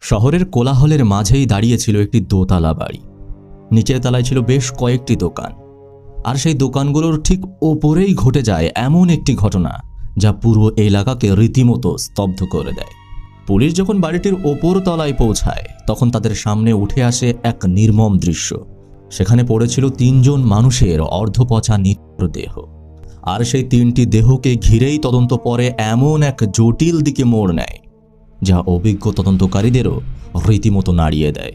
শহরের কোলাহলের মাঝেই দাঁড়িয়ে ছিল একটি দোতলা বাড়ি। নিচের তলায় ছিল বেশ কয়েকটি দোকান, আর সেই দোকানগুলোর ঠিক ওপরেই ঘটে যায় এমন একটি ঘটনা যা পুরো এলাকাকে রীতিমতো স্তব্ধ করে দেয়। পুলিশ যখন বাড়িটির ওপর তলায় পৌঁছায় তখন তাদের সামনে উঠে আসে এক নির্মম দৃশ্য। সেখানে পড়েছিল ৩ জন মানুষের অর্ধপচা নিথর দেহ, আর সেই ৩টি দেহকে ঘিরেই তদন্ত পরে এমন এক জটিল দিকে মোড় নেয় যা অভিজ্ঞ তদন্তকারীদেরও রীতিমতো নাড়িয়ে দেয়।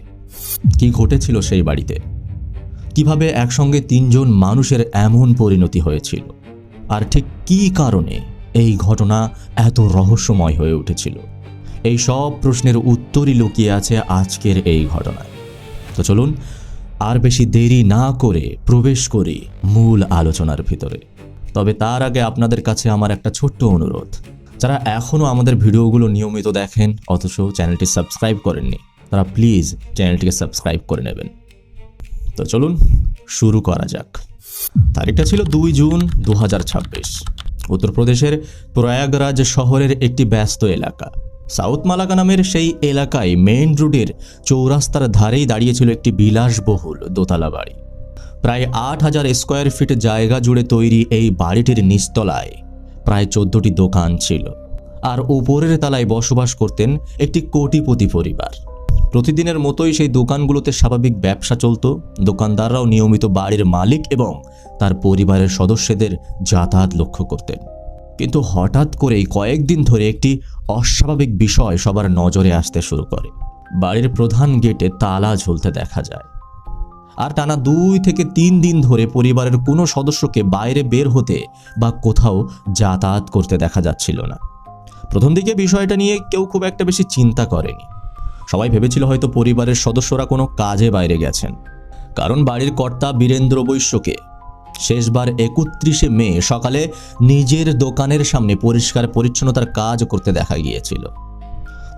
কি ঘটেছিল সেই বাড়িতে? কিভাবে একসঙ্গে ৩ জন মানুষের এমন পরিণতি হয়েছিল, আর ঠিক কী কারণে এই ঘটনা এত রহস্যময় হয়ে উঠেছিল? এই সব প্রশ্নের উত্তরই লুকিয়ে আছে আজকের এই ঘটনায়। তো চলুন আর বেশি দেরি না করে প্রবেশ করি মূল আলোচনার ভিতরে। তবে তার আগে আপনাদের কাছে আমার একটা ছোট্ট অনুরোধ, যারা এখনও আমাদের ভিডিওগুলো নিয়মিত দেখেন অথচ চ্যানেলটি সাবস্ক্রাইব করেননি, তারা প্লিজ চ্যানেলটিকে সাবস্ক্রাইব করে নেবেন। তো চলুন শুরু করা যাক। তারিখটা ছিল 2 জুন 2026। উত্তরপ্রদেশের প্রয়াগরাজ শহরের একটি ব্যস্ত এলাকা। সাউথ মালাকা নামের সেই এলাকায় মেইন রোডের চৌরাস্তার ধারেই দাঁড়িয়েছিল একটি বিলাসবহুল দোতলা বাড়ি। প্রায় ৮,০০০ স্কোয়ার ফিট জায়গা জুড়ে তৈরি এই বাড়িটির নিচতলায় প্রায় 14টি দোকান ছিল, আর উপরের তলায় বসবাস করতেন একটি কোটিপতি পরিবার। প্রতিদিনের মতোই সেই দোকানগুলোতে স্বাভাবিক ব্যবসা চলত। দোকানদাররাও নিয়মিত বাড়ির মালিক এবং তার পরিবারের সদস্যদের যাতায়াত লক্ষ্য করতেন। কিন্তু হঠাৎ করেই কয়েকদিন ধরে একটি অস্বাভাবিক বিষয় সবার নজরে আসতে শুরু করে। বাড়ির প্রধান গেটে তালা ঝুলতে দেখা যায়, আর টানা 2 থেকে 3 দিন ধরে পরিবারের কোনো সদস্যকে বাইরে বের হতে বা কোথাও যাতায়াত করতে দেখা যাচ্ছিল না। প্রথম দিকে বিষয়টা নিয়ে কেউ খুব একটা বেশি চিন্তা করেনি। সবাই ভেবেছিল হয়তো পরিবারের সদস্যরা কোনো কাজে বাইরে গেছেন, কারণ বাড়ির কর্তা বীরেন্দ্র বৈশ্যকে শেষবার 31শে মে সকালে নিজের দোকানের সামনে পরিষ্কার পরিচ্ছন্নতার কাজ করতে দেখা গিয়েছিল।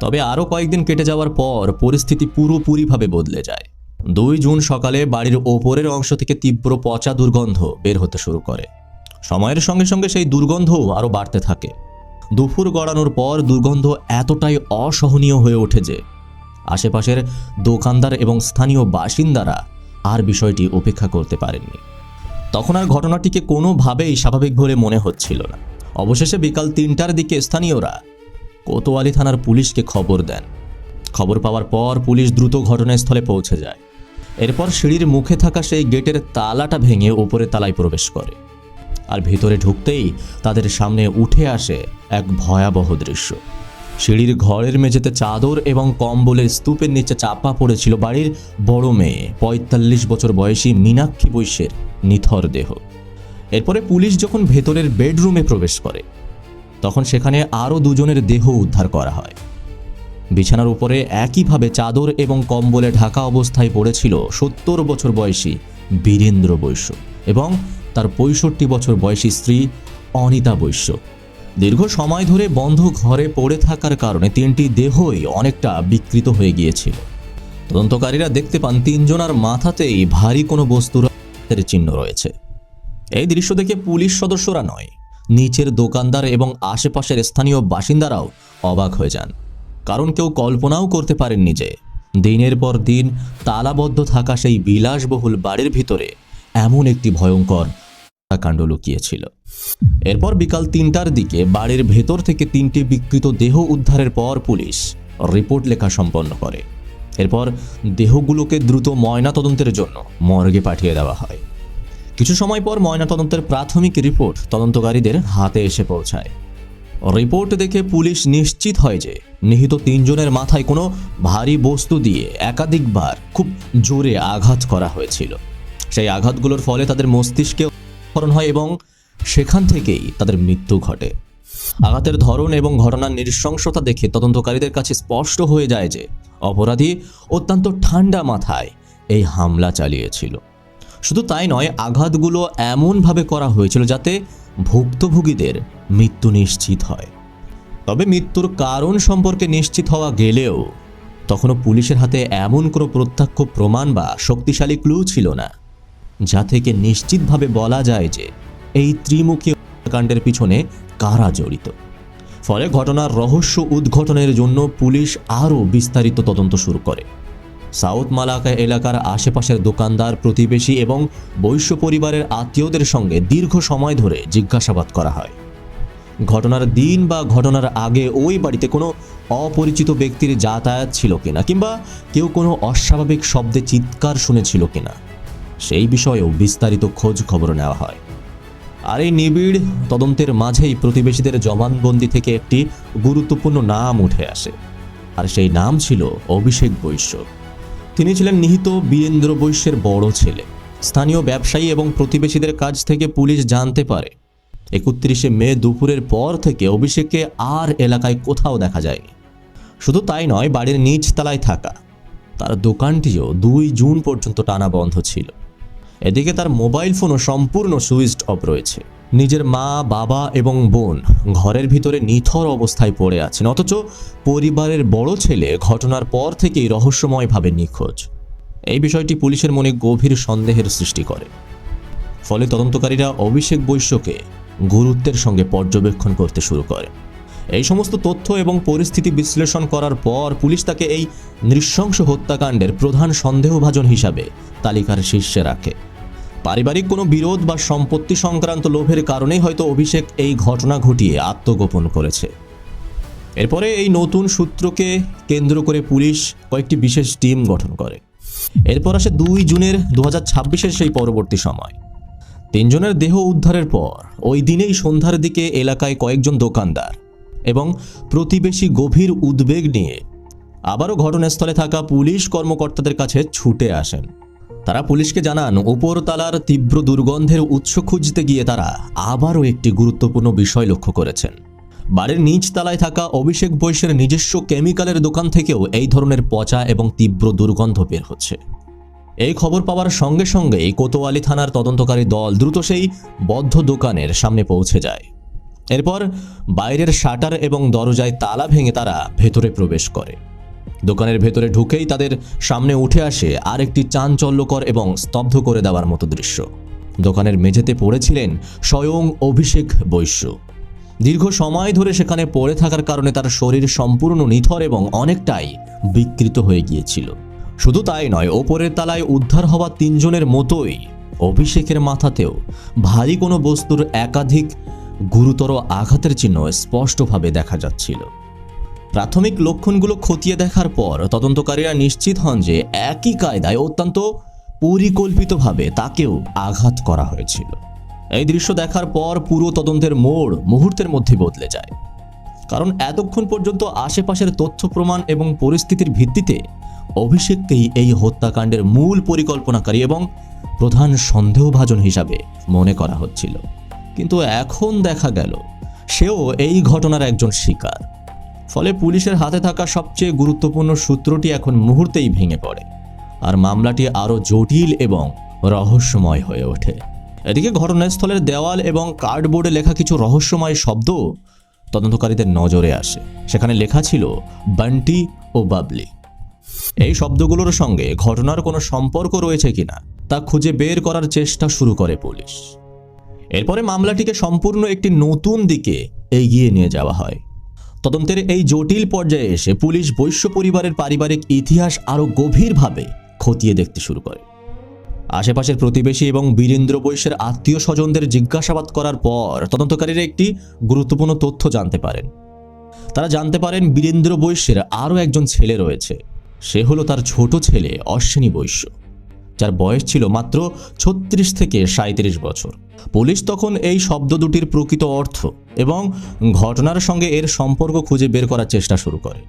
তবে আরও কয়েকদিন কেটে যাওয়ার পর পরিস্থিতি পুরোপুরিভাবে বদলে যায়। 2 জুন সকালে বাড়ির ওপরের অংশ থেকে তীব্র পচা দুর্গন্ধ বের হতে শুরু করে। সময়ের সঙ্গে সঙ্গে সেই দুর্গন্ধ আরও বাড়তে থাকে। দুপুর গড়ানোর পর দুর্গন্ধ এতটাই অসহনীয় হয়ে ওঠে যে আশেপাশের দোকানদার এবং স্থানীয় বাসিন্দারা আর বিষয়টি উপেক্ষা করতে পারেননি। তখন আর ঘটনাটিকে কোনোভাবেই স্বাভাবিক বলে মনে হচ্ছিল না। অবশেষে বিকাল 3টার দিকে স্থানীয়রা কোতোয়ালি থানার পুলিশকে খবর দেন। খবর পাওয়ার পর পুলিশ দ্রুত ঘটনাস্থলে পৌঁছে যায়। এরপর সিঁড়ির মুখে থাকা সেই গেটের তালাটা ভেঙে উপরে তালায় প্রবেশ করে, আর ভিতরে ঢুকতেই তাদের সামনে উঠে আসে এক ভয়াবহ দৃশ্য। সিঁড়ির ঘরের মেঝেতে চাদর এবং কম্বলের স্তূপের নিচে চাপা পড়েছিল বাড়ির বড় মেয়ে 45 বছর বয়সী মীনাক্ষী বৈশ্যের নিথর দেহ। এরপরে পুলিশ যখন ভেতরের বেডরুমে প্রবেশ করে তখন সেখানে আরও 2 জনের দেহ উদ্ধার করা হয়। বিছানার উপরে একইভাবে চাদর এবং কম্বলে ঢাকা অবস্থায় পড়েছিল 70 বছর বয়সী বীরেন্দ্র বৈশ্য এবং তার 65 বছর বয়সী স্ত্রী অনিতা বৈশ্য। দীর্ঘ সময় ধরে বন্ধ ঘরে পড়ে থাকার কারণে 3টি দেহই অনেকটা বিকৃত হয়ে গিয়েছিল। তদন্তকারীরা দেখতে পান 3 জনের মাথাতেই ভারী কোনো বস্তুর চিহ্ন রয়েছে। এই দৃশ্য দেখে পুলিশ সদস্যরা নয়, নিচের দোকানদার এবং আশেপাশের স্থানীয় বাসিন্দারাও অবাক হয়ে যান, কারণ কেউ কল্পনাও করতে পারেননি যে দিনের পর দিন তালাবদ্ধ থাকা সেই বিলাসবহুল বাড়ির ভিতরে এমন একটি ভয়ঙ্কর কাণ্ড লুকিয়েছিল। এরপর বিকাল 3টার দিকে বাড়ির ভেতর থেকে 3টি বিকৃত দেহ উদ্ধারের পর পুলিশ রিপোর্ট লেখা সম্পন্ন করে। এরপর দেহগুলোকে দ্রুত ময়নাতদন্তের জন্য মর্গে পাঠিয়ে দেওয়া হয়। কিছু সময় পর ময়নাতদন্তের প্রাথমিক রিপোর্ট তদন্তকারীদের হাতে এসে পৌঁছায়। রিপোর্ট দেখে পুলিশ নিশ্চিত হয় যে নিহত 3 জনের মাথায় কোনো ভারী বস্তু দিয়ে একাধিকবার খুব জোরে আঘাত করা হয়েছিল। সেই আঘাতগুলোর ফলে তাদের মস্তিষ্কে ক্ষরণ হয় এবং সেখান থেকেই তাদের মৃত্যু ঘটে। আঘাতের ধরন এবং ঘটনার নৃশংসতা দেখে তদন্তকারীদের কাছে স্পষ্ট হয়ে যায় যে অপরাধী অত্যন্ত ঠান্ডা মাথায় এই হামলা চালিয়েছিল। শুধু তাই নয়, আঘাতগুলো এমনভাবে করা হয়েছিল যাতে ভুক্তভোগীদের মৃত্যু নিশ্চিত হয়। তবে মৃত্যুর কারণ সম্পর্কে নিশ্চিত হওয়া গেলেও তখনও পুলিশের হাতে এমন কোনো প্রত্যক্ষ প্রমাণ বা শক্তিশালী ক্লু ছিল না যা থেকে নিশ্চিতভাবে বলা যায় যে এই ত্রিমুখী হত্যাকাণ্ডের পিছনে কারা জড়িত। ফলে ঘটনার রহস্য উদ্ঘাটনের জন্য পুলিশ আরও বিস্তারিত তদন্ত শুরু করে। সাউথ মালাকা এলাকার আশেপাশের দোকানদার, প্রতিবেশী এবং বৈশ্য পরিবারের আত্মীয়দের সঙ্গে দীর্ঘ সময় ধরে জিজ্ঞাসাবাদ করা হয়। ঘটনার দিন বা ঘটনার আগে ওই বাড়িতে কোনো অপরিচিত ব্যক্তির যাতায়াত ছিল কিনা, কিংবা কেউ কোনো অস্বাভাবিক শব্দে চিৎকার শুনেছিল কিনা, সেই বিষয়েও বিস্তারিত খোঁজ খবর নেওয়া হয়। আর এই নিবিড় তদন্তের মাঝেই প্রতিবেশীদের জবানবন্দি থেকে একটি গুরুত্বপূর্ণ নাম উঠে আসে, আর সেই নাম ছিল অভিষেক বৈশ্য। তিনি ছিলেন নিহত বীরেন্দ্র বৈশ্যের বড় ছেলে। স্থানীয় ব্যবসায়ী এবং প্রতিবেশীদের কাছ থেকে পুলিশ জানতে পারে 31শে মে দুপুরের পর থেকে অভিষেককে আর এলাকায় কোথাও দেখা যায়নি। শুধু তাই নয়, বাড়ির নিচ তলায় থাকা তার দোকানটিও 2 জুন পর্যন্ত টানা বন্ধ ছিল। এদিকে তার মোবাইল ফোনও সম্পূর্ণ সুইচড অফ রয়েছে। নিজের মা, বাবা এবং বোন ঘরের ভিতরে নিথর অবস্থায় পড়ে আছেন, অথচ পরিবারের বড় ছেলে ঘটনার পর থেকেই রহস্যময়ভাবে নিখোঁজ। এই বিষয়টি পুলিশের মনে গভীর সন্দেহের সৃষ্টি করে। ফলে তদন্তকারীরা অভিষেক বৈশ্যকে গুরুত্বের সঙ্গে পর্যবেক্ষণ করতে শুরু করে। এই সমস্ত তথ্য এবং পরিস্থিতি বিশ্লেষণ করার পর পুলিশ তাকে এই নৃশংস হত্যাকাণ্ডের প্রধান সন্দেহভাজন হিসাবে তালিকার শীর্ষে রাখে। পারিবারিক কোনো বিরোধ বা সম্পত্তি সংক্রান্ত লোভের কারণেই হয়তো অভিষেক এই ঘটনা ঘটিয়ে আত্মগোপন করেছে। এরপরে এই নতুন সূত্রকে কেন্দ্র করে পুলিশ কয়েকটি বিশেষ টিম গঠন করে। এরপর আসে 2 জুনের 2026-এর সেই পরবর্তী সময়। 3 জনের দেহ উদ্ধারের পর ওই দিনেই সন্ধ্যার দিকে এলাকায় কয়েকজন দোকানদার এবং প্রতিবেশী গভীর উদ্বেগ নিয়ে আবারও ঘটনাস্থলে থাকা পুলিশ কর্মকর্তাদের কাছে ছুটে আসেন। তারা পুলিশকে জানান উপরতলার তীব্র দুর্গন্ধের উৎস খুঁজতে গিয়ে তারা আবারও একটি গুরুত্বপূর্ণ বিষয় লক্ষ্য করেছেন। বাড়ির নিচ তলায় থাকা অভিষেক বৈশ্যের নিজস্ব কেমিক্যালের দোকান থেকেও এই ধরনের পচা এবং তীব্র দুর্গন্ধ বের হচ্ছে। এই খবর পাওয়ার সঙ্গে সঙ্গেই কোতোয়ালি থানার তদন্তকারী দল দ্রুত সেই বদ্ধ দোকানের সামনে পৌঁছে যায়। এরপর বাইরের শাটার এবং দরজায় তালা ভেঙে তারা ভেতরে প্রবেশ করে। দোকানের ভেতরে ঢুকেই তাদের সামনে উঠে আসে আরেকটি চাঞ্চল্যকর এবং স্তব্ধ করে দেওয়ার মতো দৃশ্য। দোকানের মেঝেতে পড়েছিলেন স্বয়ং অভিষেক বৈশ্য। দীর্ঘ সময় ধরে সেখানে পড়ে থাকার কারণে তার শরীর সম্পূর্ণ নিথর এবং অনেকটাই বিকৃত হয়ে গিয়েছিল। শুধু তাই নয়, ওপরের তলায় উদ্ধার হওয়া 3 জনের মতোই অভিষেকের মাথাতেও ভারী কোনো বস্তুর একাধিক গুরুতর আঘাতের চিহ্ন স্পষ্টভাবে দেখা যাচ্ছিল। প্রাথমিক লক্ষণগুলো খতিয়ে দেখার পর তদন্তকারীরা নিশ্চিত হন যে একই কায়দায় অত্যন্ত পরিকল্পিতভাবে তাকেও আঘাত করা হয়েছিল। এই দৃশ্য দেখার পর পুরো তদন্তের মোড় মুহূর্তের মধ্যে বদলে যায়। কারণ এতক্ষণ পর্যন্ত আশেপাশের তথ্য প্রমাণ এবং পরিস্থিতির ভিত্তিতে অভিষেককেই এই হত্যাকাণ্ডের মূল পরিকল্পনাকারী এবং প্রধান সন্দেহভাজন হিসাবে মনে করা হচ্ছিল। কিন্তু এখন দেখা গেল সেও এই ঘটনার একজন শিকার। ফলে পুলিশের হাতে থাকা সবচেয়ে গুরুত্বপূর্ণ সূত্রটি এখন মুহূর্তেই ভেঙে পড়ে, আর মামলাটি আরও জটিল এবং রহস্যময় হয়ে ওঠে। এদিকে ঘটনাস্থলের দেওয়াল এবং কার্ডবোর্ডে লেখা কিছু রহস্যময় শব্দ তদন্তকারীদের নজরে আসে। সেখানে লেখা ছিল বান্টি ও বাবলি। এই শব্দগুলোর সঙ্গে ঘটনার কোনো সম্পর্ক রয়েছে কিনা তা খুঁজে বের করার চেষ্টা শুরু করে পুলিশ। এরপরে মামলাটিকে সম্পূর্ণ একটি নতুন দিকে এগিয়ে নিয়ে যাওয়া হয়। তদন্তের এই জটিল পর্যায়ে এসে পুলিশ বৈশ্য পরিবারের পারিবারিক ইতিহাস আরও গভীরভাবে খতিয়ে দেখতে শুরু করে। আশেপাশের প্রতিবেশী এবং বীরেন্দ্র বৈশ্যের আত্মীয় স্বজনদের জিজ্ঞাসাবাদ করার পর তদন্তকারীরা একটি গুরুত্বপূর্ণ তথ্য জানতে পারেন। তারা জানতে পারেন বীরেন্দ্র বৈশ্যের আরও একজন ছেলে রয়েছে। সে হলো তার ছোট ছেলে অশ্বিনী বৈশ্য, যার বয়স ছিল মাত্র 36 থেকে 37 বছর। পুলিশ তখন এই শব্দ দুটির প্রকৃত অর্থ এবং ঘটনার সঙ্গে এর সম্পর্ক খুঁজে বের করার চেষ্টা শুরু করে।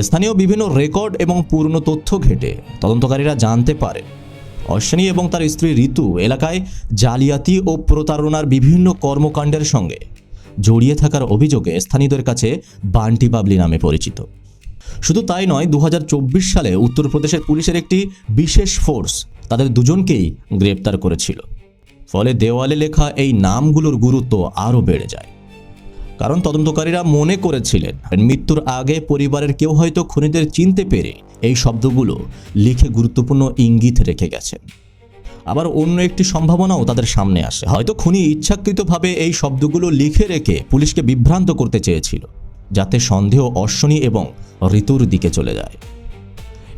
স্থানীয় বিভিন্ন রেকর্ড এবং পূর্ণ তথ্য ঘেঁটে তদন্তকারীরা জানতে পারে অশ্বিনী এবং তার স্ত্রী ঋতু এলাকায় জালিয়াতি ও প্রতারণার বিভিন্ন কর্মকাণ্ডের সঙ্গে জড়িয়ে থাকার অভিযোগে স্থানীয়দের কাছে বান্টি বাবলি নামে পরিচিত। শুধু তাই নয়, 2024 সালে উত্তরপ্রদেশের পুলিশের একটি বিশেষ ফোর্স তাদের দুজনকেই গ্রেপ্তার করেছিল। ফলে দেওয়ালে লেখা এই নামগুলোর গুরুত্ব আরও বেড়ে যায়। কারণ তদন্তকারীরা মনে করেছিলেন মৃত্যুর আগে পরিবারের কেউ হয়তো খুনিদের চিনতে পেরে এই শব্দগুলো লিখে গুরুত্বপূর্ণ ইঙ্গিত রেখে গেছেন। আবার অন্য একটি সম্ভাবনাও তাদের সামনে আসে, হয়তো খুনি ইচ্ছাকৃতভাবে এই শব্দগুলো লিখে রেখে পুলিশকে বিভ্রান্ত করতে চেয়েছিল। যাতে সন্দেহ অশ্বিনী এবং ঋতুর দিকে চলে যায়।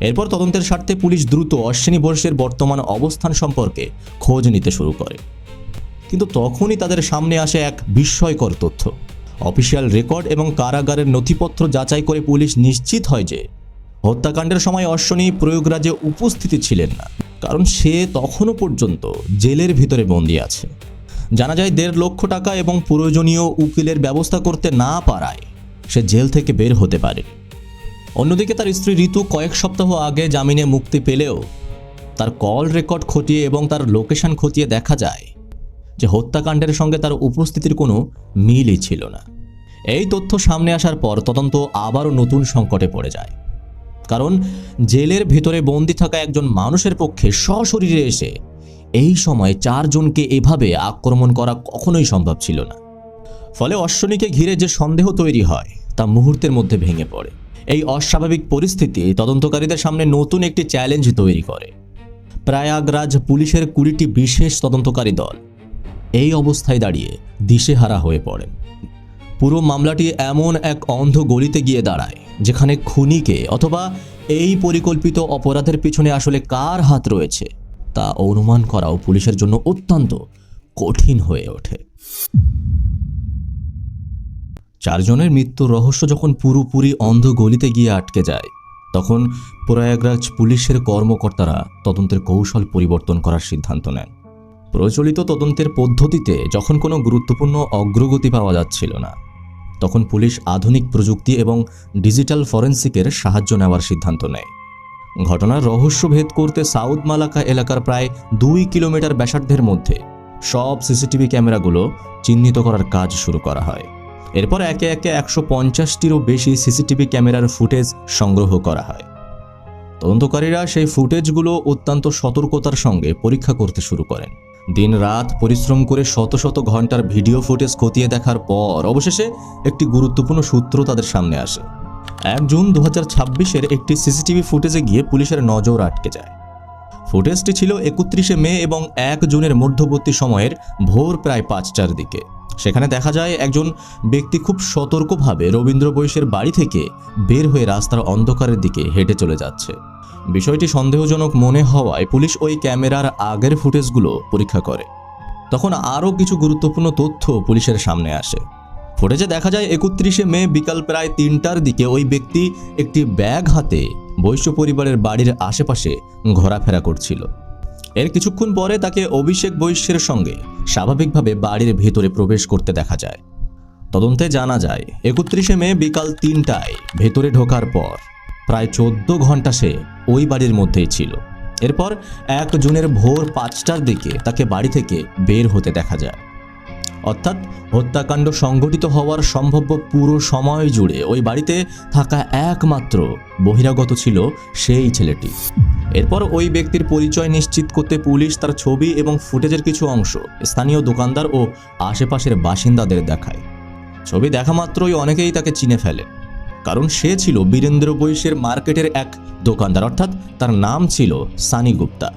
এরপর তদন্তের স্বার্থে পুলিশ দ্রুত অশ্বিনী বোসের বর্তমান অবস্থান সম্পর্কে খোঁজ নিতে শুরু করে। কিন্তু তখনই তাদের সামনে আসে এক বিস্ময়কর তথ্য। অফিসিয়াল রেকর্ড এবং কারাগারের নথিপত্র যাচাই করে পুলিশ নিশ্চিত হয় যে হত্যাকাণ্ডের সময় অশ্বিনী প্রয়াগরাজে উপস্থিতি ছিলেন না, কারণ সে তখনও পর্যন্ত জেলের ভিতরে বন্দী আছে। জানা যায় 1.5 লক্ষ টাকা এবং প্রয়োজনীয় উকিলের ব্যবস্থা করতে না পারায় সে জেল থেকে বের হতে পারে। অন্যদিকে তার স্ত্রী ঋতু কয়েক সপ্তাহ আগে জামিনে মুক্তি পেলেও তার কল রেকর্ড খতিয়ে এবং তার লোকেশন খতিয়ে দেখা যায় যে হত্যাকাণ্ডের সঙ্গে তার উপস্থিতির কোনো মিলই ছিল না। এই তথ্য সামনে আসার পর তদন্ত আবারও নতুন সংকটে পড়ে যায়, কারণ জেলের ভেতরে বন্দী থাকা একজন মানুষের পক্ষে সশরীরে এসে এই সময় 4 জনকে এভাবে আক্রমণ করা কখনোই সম্ভব ছিল না। ফলে অশ্বিনীকে ঘিরে যে সন্দেহ তৈরি হয় তা মুহূর্তের মধ্যে ভেঙে পড়ে। এই অস্বাভাবিক পরিস্থিতি তদন্তকারীদের সামনে নতুন একটি চ্যালেঞ্জ তৈরি করে। প্রয়াগরাজ পুলিশের 20টি বিশেষ তদন্তকারী দল এই অবস্থায় দাঁড়িয়ে দিশেহারা হয়ে পড়েন। পুরো মামলাটি এমন এক অন্ধ গলিতে গিয়ে দাঁড়ায় যেখানে খুনিকে অথবা এই পরিকল্পিত অপরাধের পিছনে আসলে কার হাত রয়েছে তা অনুমান করাও পুলিশের জন্য অত্যন্ত কঠিন হয়ে ওঠে। 4 জনের মৃত্যুর রহস্য যখন পুরোপুরি অন্ধ গলিতে গিয়ে আটকে যায়, তখন প্রয়াগরাজ পুলিশের কর্মকর্তারা তদন্তের কৌশল পরিবর্তন করার সিদ্ধান্ত নেন। প্রচলিত তদন্তের পদ্ধতিতে যখন কোনো গুরুত্বপূর্ণ অগ্রগতি পাওয়া যাচ্ছিল না, তখন পুলিশ আধুনিক প্রযুক্তি এবং ডিজিটাল ফরেন্সিকের সাহায্য নেওয়ার সিদ্ধান্ত নেয়। ঘটনার রহস্য ভেদ করতে সাউথ মালাক্কা এলাকার প্রায় 2 কিলোমিটার ব্যাসার্ধের মধ্যে সব সিসিটিভি ক্যামেরাগুলো চিহ্নিত করার কাজ শুরু করা হয়। এরপর একে একে 150টিরও বেশি সিসিটিভি ক্যামেরার ফুটেজ সংগ্রহ করা হয়। তদন্তকারীরা সেই ফুটেজগুলো অত্যন্ত সতর্কতার সঙ্গে পরীক্ষা করতে শুরু করেন। দিন রাত পরিশ্রম করে শত শত ঘন্টার ভিডিও ফুটেজ খতিয়ে দেখার পর অবশেষে একটি গুরুত্বপূর্ণ সূত্র তাদের সামনে আসে। 1 জুন 2026-এর একটি সিসিটিভি ফুটেজে গিয়ে পুলিশের নজর আটকে যায়। ফুটেজটি ছিল 31শে মে এবং 1 জুনের মধ্যবর্তী সময়ের ভোর প্রায় 5টার দিকে। সেখানে দেখা যায় একজন ব্যক্তি খুব সতর্কভাবে রবীন্দ্র বোসের বাড়ি থেকে বের হয়ে রাস্তার অন্ধকারের দিকে হেঁটে চলে যাচ্ছে। বিষয়টি সন্দেহজনক মনে হওয়ায় পুলিশ ওই ক্যামেরার আগের ফুটেজগুলো পরীক্ষা করে। তখন আরও কিছু গুরুত্বপূর্ণ তথ্য পুলিশের সামনে আসে। ফুটেজে দেখা যায় 31শে মে বিকাল প্রায় 3টার দিকে ওই ব্যক্তি একটি ব্যাগ হাতে বৈশ্য পরিবারের বাড়ির আশেপাশে ঘোরাফেরা করছিল। এর কিছুক্ষণ পরে তাকে অভিষেক বৈশ্যের সঙ্গে স্বাভাবিকভাবে বাড়ির ভেতরে প্রবেশ করতে দেখা যায়। তদন্তে জানা যায় 31শে মে বিকাল 3টায় ভেতরে ঢোকার পর প্রায় 14 ঘন্টা সে ওই বাড়ির মধ্যেই ছিল। এরপর 1 জুনের ভোর 5টার দিকে তাকে বাড়ি থেকে বের হতে দেখা যায়। অর্থাৎ হত্যাকাণ্ড সংঘটিত হওয়ার সম্ভাব্য পুরো সময় জুড়ে ওই বাড়িতে থাকা একমাত্র বহিরাগত ছিল সেই ছেলেটি। এরপর ওই ব্যক্তির পরিচয় নিশ্চিত করতে পুলিশ তার ছবি এবং ফুটেজের কিছু অংশ স্থানীয় দোকানদার ও আশেপাশের বাসিন্দাদের দেখায়। ছবি দেখা মাত্রই অনেকেই তাকে চিনে ফেলে, কারণ সে ছিল বীরেন্দ্র বৈশ্যের মার্কেটের এক দোকানদার, অর্থাৎ তার নাম ছিল সানি গুপ্তা।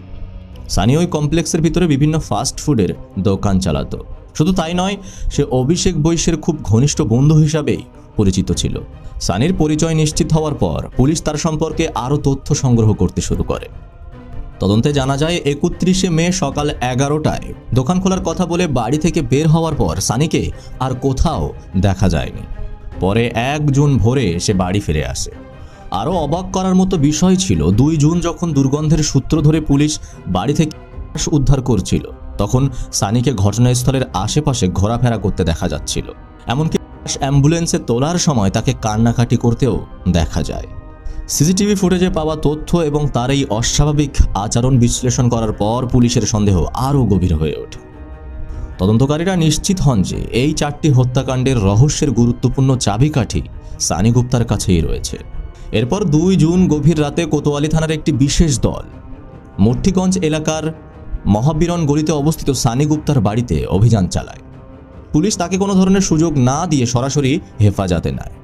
সানি ওই কমপ্লেক্সের ভিতরে বিভিন্ন ফাস্ট ফুডের দোকান চালাতো। শুধু তাই নয়, সে অভিষেক বৈশ্যের খুব ঘনিষ্ঠ বন্ধু হিসাবেই পরিচিত ছিল। সানির পরিচয় নিশ্চিত হওয়ার পর পুলিশ তার সম্পর্কে আরও তথ্য সংগ্রহ করতে শুরু করে। তদন্তে জানা যায় 31শে মে সকাল 11টায় দোকান খোলার কথা বলে বাড়ি থেকে বের হওয়ার পর সানিকে আর কোথাও দেখা যায়নি। পরে 1 জুন ভোরে সে বাড়ি ফিরে আসে। আরও অবাক করার মতো বিষয় ছিল 2 জুন যখন দুর্গন্ধের সূত্র ধরে পুলিশ বাড়ি থেকে উদ্ধার করছিল, তখন সানিকে ঘটনাস্থলের আশেপাশে ঘোরাফেরা করতে দেখা যাচ্ছিল। এমনকি অ্যাম্বুলেন্সে তোলার সময় তাকে কান্নাকাটি করতেও দেখা যায়। সিসিটিভি ফুটেজে পাওয়া তথ্য এবং তার এই অস্বাভাবিক আচরণ বিশ্লেষণ করার পর পুলিশের সন্দেহ আরও গভীর হয়ে ওঠে। তদন্তকারীরা নিশ্চিত হন যে এই 4টি হত্যাকাণ্ডের রহস্যের গুরুত্বপূর্ণ চাবিকাঠি সানি গুপ্তার কাছেই রয়েছে। এরপর 2 জুন গভীর রাতে কোতোয়ালি থানার একটি বিশেষ দল মঠীগঞ্জ এলাকার মহাবীরন গলিতে অবস্থিত সানি গুপ্তার বাড়িতে অভিযান চালায়। পুলিশ তাকে কোনো ধরনের সুযোগ না দিয়ে সরাসরি হেফাজতে নেয়।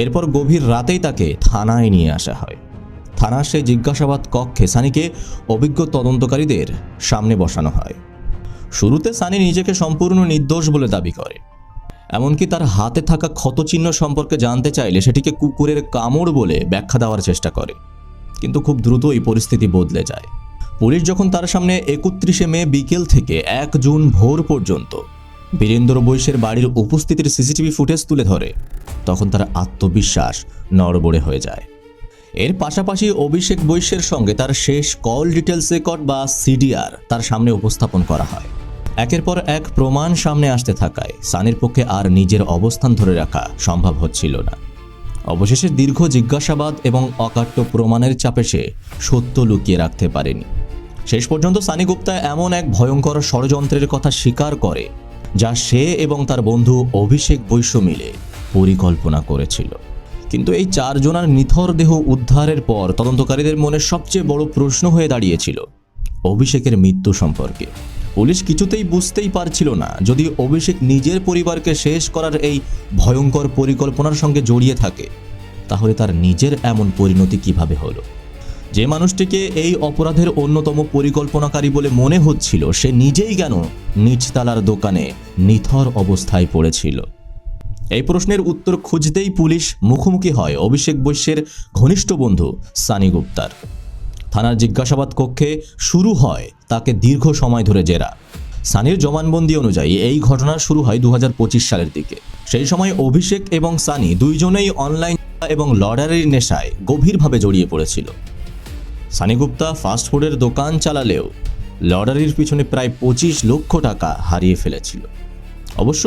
এরপর গভীর রাতেই তাকে থানায় নিয়ে আসা হয়। থানার সেই জিজ্ঞাসাবাদ কক্ষে সানিকে অভিজ্ঞ তদন্তকারীদের সামনে বসানো হয়। শুরুতে সানি নিজেকে সম্পূর্ণ নির্দোষ বলে দাবি করে। এমনকি তার হাতে থাকা ক্ষতচিহ্ন সম্পর্কে জানতে চাইলে সেটিকে কুকুরের কামড় বলে ব্যাখ্যা দেওয়ার চেষ্টা করে। কিন্তু খুব দ্রুতই পরিস্থিতি বদলে যায়। পুলিশ যখন তার সামনে 31শে মে বিকেল থেকে 1 জুন ভোর পর্যন্ত বীরেন্দ্র বৈশ্যের বাড়ির উপস্থিতির সিসিটিভি ফুটেজ তুলে ধরে, তখন তার আত্মবিশ্বাস নড়বড়ে হয়ে যায়। এর পাশাপাশি অভিষেক বৈশ্যের সঙ্গে তার শেষ কল ডিটেলস রেকর্ড বা সিডিআর তার সামনে উপস্থাপন করা হয়। একের পর এক প্রমাণ সামনে আসতে থাকায় সানির পক্ষে আর নিজের অবস্থান ধরে রাখা সম্ভব হচ্ছিল না। অবশেষে দীর্ঘ জিজ্ঞাসাবাদ এবং অকাট্য প্রমাণের চাপে সে সত্য লুকিয়ে রাখতে পারেনি। শেষ পর্যন্ত সানি গুপ্তা এমন এক ভয়ঙ্কর ষড়যন্ত্রের কথা স্বীকার করে, যা সে এবং তার বন্ধু অভিষেক বৈশ্য মিলে পরিকল্পনা করেছিল। কিন্তু এই 4 জনের নিথর দেহ উদ্ধারের পর তদন্তকারীদের মনে সবচেয়ে বড় প্রশ্ন হয়ে দাঁড়িয়েছিল অভিষেকের মৃত্যু সম্পর্কে। পুলিশ কিছুতেই বুঝতেই পারছিল না, যদি অভিষেক নিজের পরিবারকে শেষ করার এই ভয়ঙ্কর পরিকল্পনার সঙ্গে জড়িয়ে থাকে, তাহলে তার নিজের এমন পরিণতি কিভাবে হলো। যে মানুষটিকে এই অপরাধের অন্যতম পরিকল্পনাকারী বলে মনে হচ্ছিল, সে নিজেই কেন নিচতলার দোকানে নিথর অবস্থায় পড়েছিল? এই প্রশ্নের উত্তর খুঁজতেই পুলিশ মুখোমুখি হয় অভিষেক বৈশ্যের ঘনিষ্ঠ বন্ধু সানি গুপ্তার। থানার জিজ্ঞাসাবাদ কক্ষে শুরু হয় তাকে দীর্ঘ সময় ধরে জেরা। সানির জবানবন্দি অনুযায়ী এই ঘটনা শুরু হয় 2025 সালের দিকে। সেই সময় অভিষেক এবং সানি দুইজনেই অনলাইন এবং লটারির নেশায় গভীরভাবে জড়িয়ে পড়েছিল। সানি গুপ্তা ফাস্টফুডের দোকান চালালেও লটারির পিছনে প্রায় 25 লক্ষ টাকা হারিয়ে ফেলেছিল। অবশ্য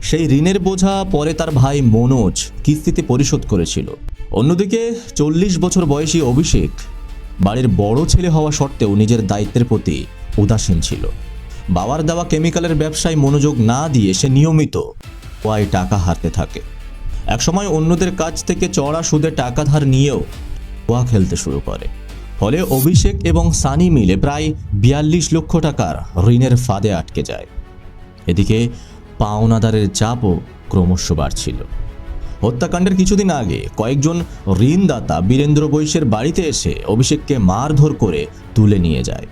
সেই ঋণের বোঝা পরে তার ভাই মনোজ কিস্তিতে পরিশোধ করেছিল। অন্যদিকে 40 বছর বয়সী অভিষেক বাড়ির বড় ছেলে হওয়া সত্ত্বেও নিজের দায়িত্বের প্রতি উদাসীন ছিল। বাবার দেওয়া কেমিক্যালের ব্যবসায় মনোযোগ না দিয়ে সে নিয়মিত টাকা হারতে থাকে। একসময় অন্যদের কাছ থেকে চড়া সুদে টাকা ধার নিয়েও জুয়া খেলতে শুরু করে। ফলে অভিষেক এবং সানি মিলে প্রায় 42 লক্ষ টাকার ঋণের ফাঁদে আটকে যায়। এদিকে পাওনাদারের চাপও ক্রমশ বাড়ছিল। হত্যাকাণ্ডের কিছুদিন আগে কয়েকজন ঋণদাতা বীরেন্দ্র বৈশ্যের বাড়িতে এসে অভিষেককে মারধর করে তুলে নিয়ে যায়।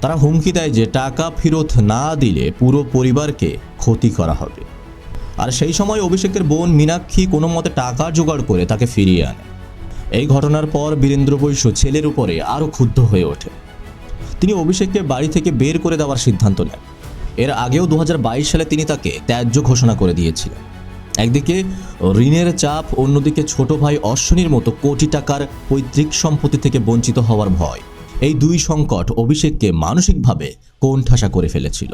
তারা হুমকি দেয় যে টাকা ফেরত না দিলে পুরো পরিবারকে ক্ষতি করা হবে। আর সেই সময় অভিষেকের বোন মীনাক্ষী কোনো মতে টাকা জোগাড় করে তাকে ফিরিয়ে আনে। এই ঘটনার পর বীরেন্দ্র বৈশ্য ছেলের উপরে আরও ক্ষুব্ধ হয়ে ওঠে। তিনি অভিষেককে বাড়ি থেকে বের করে দেওয়ার সিদ্ধান্ত নেন। এর আগেও 2022 সালে তিনি তাকে ত্যায্য ঘোষণা করে দিয়েছিলেন। একদিকে ঋণের চাপ, অন্যদিকে ছোট ভাই অশ্বিনীর মতো কোটি টাকার পৈতৃক সম্পত্তি থেকে বঞ্চিত হওয়ার ভয়। এই দুই সংকট অভিষেককে মানসিকভাবে কোণঠাসা করে ফেলেছিল।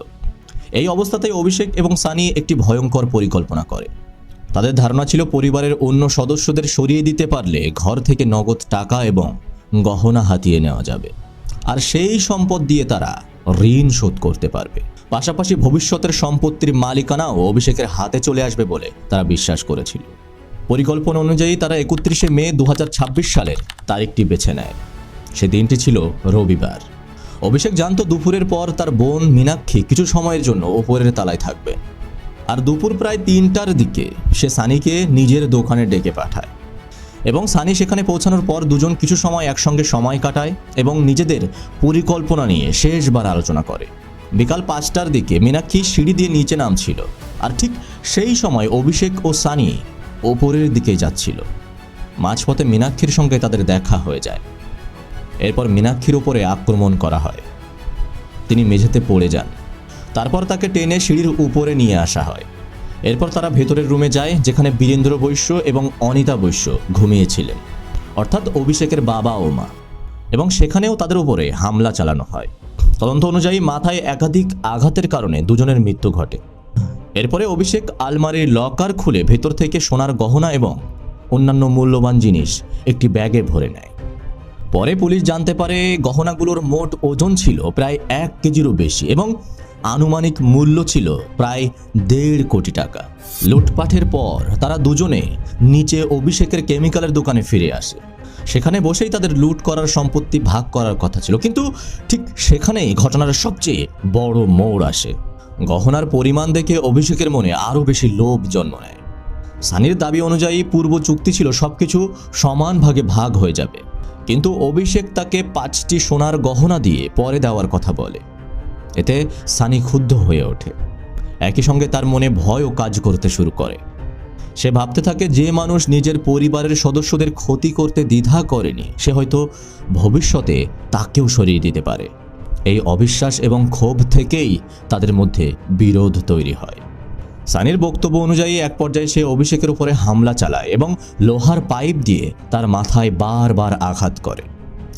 এই অবস্থাতেই অভিষেক এবং সানি একটি ভয়ঙ্কর পরিকল্পনা করে। তাদের ধারণা ছিল পরিবারের অন্য সদস্যদের সরিয়ে দিতে পারলে ঘর থেকে নগদ টাকা এবং গহনা হাতিয়ে নেওয়া যাবে, আর সেই সম্পদ দিয়ে তারা ঋণ শোধ করতে পারবে। পাশাপাশি ভবিষ্যতের সম্পত্তির মালিকানাও অভিষেকের হাতে চলে আসবে বলে তারা বিশ্বাস করেছিল। পরিকল্পনা অনুযায়ী তারা 31শে মে 2026 সালের তারিখটি বেছে নেয়। সে দিনটি ছিল রবিবার। অভিষেক জানতো দুপুরের পর তার বোন মীনাক্ষী কিছু সময়ের জন্য ওপরের তলায় থাকবে, আর দুপুর প্রায় 3টার দিকে সে সানিকে নিজের দোকানে ডেকে পাঠায় এবং সানি সেখানে পৌঁছানোর পর দুজন কিছু সময় একসঙ্গে সময় কাটায় এবং নিজেদের পরিকল্পনা নিয়ে শেষবার আলোচনা করে। বিকাল 5টার দিকে মীনাক্ষী সিঁড়ি দিয়ে নিচে নামছিল, আর ঠিক সেই সময় অভিষেক ও সানি ওপরের দিকে যাচ্ছিল। মাঝপথে মীনাক্ষীর সঙ্গে তাদের দেখা হয়ে যায়। এরপর মীনাক্ষীর উপরে আক্রমণ করা হয়। তিনি মেঝেতে পড়ে যান। তারপর তাকে টেনে সিঁড়ির উপরে নিয়ে আসা হয়। এরপর তারা ভেতরের রুমে যায়, যেখানে বীরেন্দ্র বৈশ্য এবং অনিতা বৈশ্য ঘুমিয়েছিলেন, অর্থাৎ অভিষেকের বাবা ও মা, এবং সেখানেও তাদের উপরে হামলা চালানো হয়। তদন্ত অনুযায়ী মাথায় একাধিক আঘাতের কারণে দুজনের মৃত্যু ঘটে। এরপরে অভিষেক আলমারির লকার খুলে ভেতর থেকে সোনার গহনা এবং অন্যান্য মূল্যবান জিনিস একটি ব্যাগে ভরে নেয়। পরে পুলিশ জানতে পারে গহনাগুলোর মোট ওজন ছিল প্রায় 1 কেজিরও বেশি এবং আনুমানিক মূল্য ছিল প্রায় 1.5 কোটি টাকা। লুটপাটের পর তারা দুজনে নিচে অভিষেকের কেমিক্যালের দোকানে ফিরে আসে। সেখানে বসেই তাদের লুট করার সম্পত্তি ভাগ করার কথা ছিল, কিন্তু ঠিক সেখানেই ঘটনার সবচেয়ে বড় মোড় আসে। গহনার পরিমাণ দেখে অভিষেকের মনে আরও বেশি লোভ জন্ম নেয়। সানির দাবি অনুযায়ী পূর্ব চুক্তি ছিল সবকিছু সমান ভাগে ভাগ হয়ে যাবে, কিন্তু অভিষেক তাকে 5টি সোনার গহনা দিয়ে পরে দেওয়ার কথা বলে। এতে সানি ক্ষুব্ধ হয়ে ওঠে। একই সঙ্গে তার মনে ভয়ও কাজ করতে শুরু করে। সে ভাবতে থাকে যে মানুষ নিজের পরিবারের সদস্যদের ক্ষতি করতে দ্বিধা করেনি সে হয়তো ভবিষ্যতে তাকেও সরিয়ে দিতে পারে। এই অবিশ্বাস এবং ক্ষোভ থেকেই তাদের মধ্যে বিরোধ তৈরি হয়। সানির বক্তব্য অনুযায়ী এক পর্যায়ে সে অভিষেকের উপরে হামলা চালায় এবং লোহার পাইপ দিয়ে তার মাথায় বারবার আঘাত করে।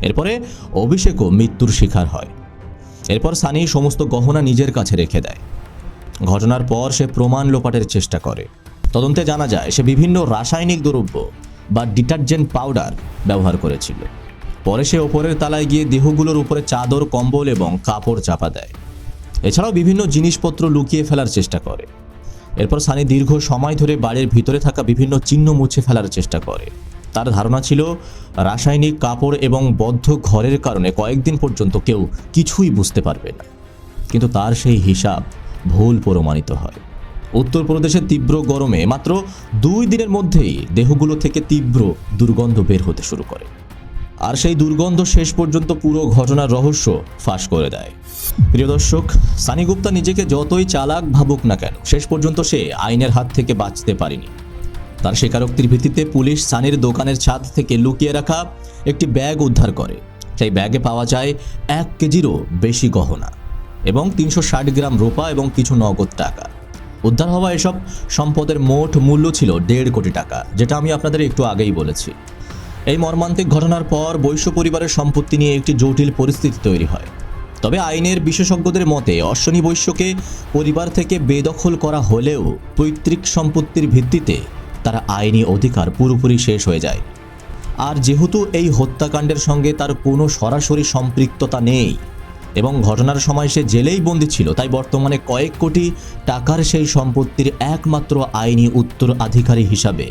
এরপরে অভিষেকও মৃত্যুর শিকার হয়। এরপর সানি সমস্ত গহনা নিজের কাছে রেখে দেয়। ঘটনার পর সে প্রমাণ লোপাটের চেষ্টা করে। তদন্তে জানা যায় সে বিভিন্ন রাসায়নিক দ্রব্য বা ডিটারজেন্ট পাউডার ব্যবহার করেছিল। পরে সে ওপরের তলায় গিয়ে দেহগুলোর উপরে চাদর, কম্বল এবং কাপড় চাপা দেয়। এছাড়াও বিভিন্ন জিনিসপত্র লুকিয়ে ফেলার চেষ্টা করে। এরপর সানি দীর্ঘ সময় ধরে বাড়ির ভিতরে থাকা বিভিন্ন চিহ্ন মুছে ফেলার চেষ্টা করে। তার ধারণা ছিল রাসায়নিক কাপড় এবং বদ্ধ ঘরের কারণে কয়েকদিন পর্যন্ত কেউ কিছুই বুঝতে পারবে না। কিন্তু তার সেই হিসাব ভুল প্রমাণিত হয়। উত্তরপ্রদেশের তীব্র গরমে মাত্র 2 দিনের মধ্যেই দেহগুলো থেকে তীব্র দুর্গন্ধ বের হতে শুরু করে। আর সেই দুর্গন্ধ শেষ পর্যন্ত পুরো ঘটনার রহস্য ফাঁস করে দেয়। প্রিয় দর্শক, সানি গুপ্তা নিজেকে যতই চালাক ভাবুক না কেন শেষ পর্যন্ত সে আইনের হাত থেকে বাঁচতে পারেনি। তার স্বীকারোক্তির ভিত্তিতে পুলিশ সানির দোকানের ছাদ থেকে লুকিয়ে রাখা একটি ব্যাগ উদ্ধার করে। সেই ব্যাগে পাওয়া যায় 1 কেজিরও বেশি গহনা এবং 360 গ্রাম রূপা এবং কিছু নগদ টাকা। উদ্ধার হওয়া এসব সম্পদের মোট মূল্য ছিল 1.5 কোটি টাকা, যেটা আমি আপনাদের একটু আগেই বলেছি। এই মর্মান্তিক ঘটনার পর বৈশ্য পরিবারের সম্পত্তি নিয়ে একটি জটিল পরিস্থিতি তৈরি হয়। তবে আইনের বিশেষজ্ঞদের মতে অশ্বিনী বৈশ্যকে পরিবার থেকে বেদখল করা হলেও পৈতৃক সম্পত্তির ভিত্তিতে তার আইনি অধিকার পুরোপুরি শেষ হয়ে যায়। আর যেহেতু এই হত্যাকাণ্ডের সঙ্গে তার কোনো সরাসরি সম্পৃক্ততা নেই এবং ঘটনার সময় সে জেলেই বন্দী ছিল, তাই বর্তমানে কয়েক কোটি টাকার সেই সম্পত্তির একমাত্র আইনি উত্তরাধিকারী হিসাবে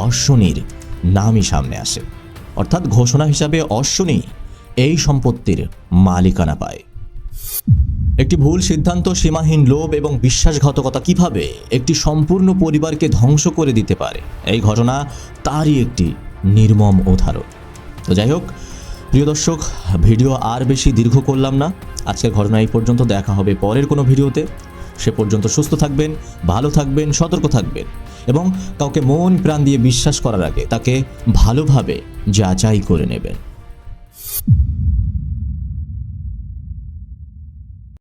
অশ্বিনীর নামই সামনে আসে। অর্থাৎ ঘোষণা হিসাবে অশ্বিনী এই সম্পত্তির মালিকানা পায়। একটি ভুল সিদ্ধান্ত, সীমাহীন লোভ এবং বিশ্বাসঘাতকতা কিভাবে একটি সম্পূর্ণ পরিবারকে ধ্বংস করে দিতে পারে, এই ঘটনা তারই একটি নির্মম উদাহরণ। তো যাই হোক প্রিয় দর্শক, ভিডিও আর বেশি দীর্ঘ করলাম না। আজকের ঘটনা এই পর্যন্ত। দেখা হবে পরের কোনো ভিডিওতে। সে পর্যন্ত সুস্থ থাকবেন, ভালো থাকবেন, সতর্ক থাকবেন এবং কাউকে মন প্রাণ দিয়ে বিশ্বাস করার আগে তাকে ভালোভাবে যাচাই করে নেবেন।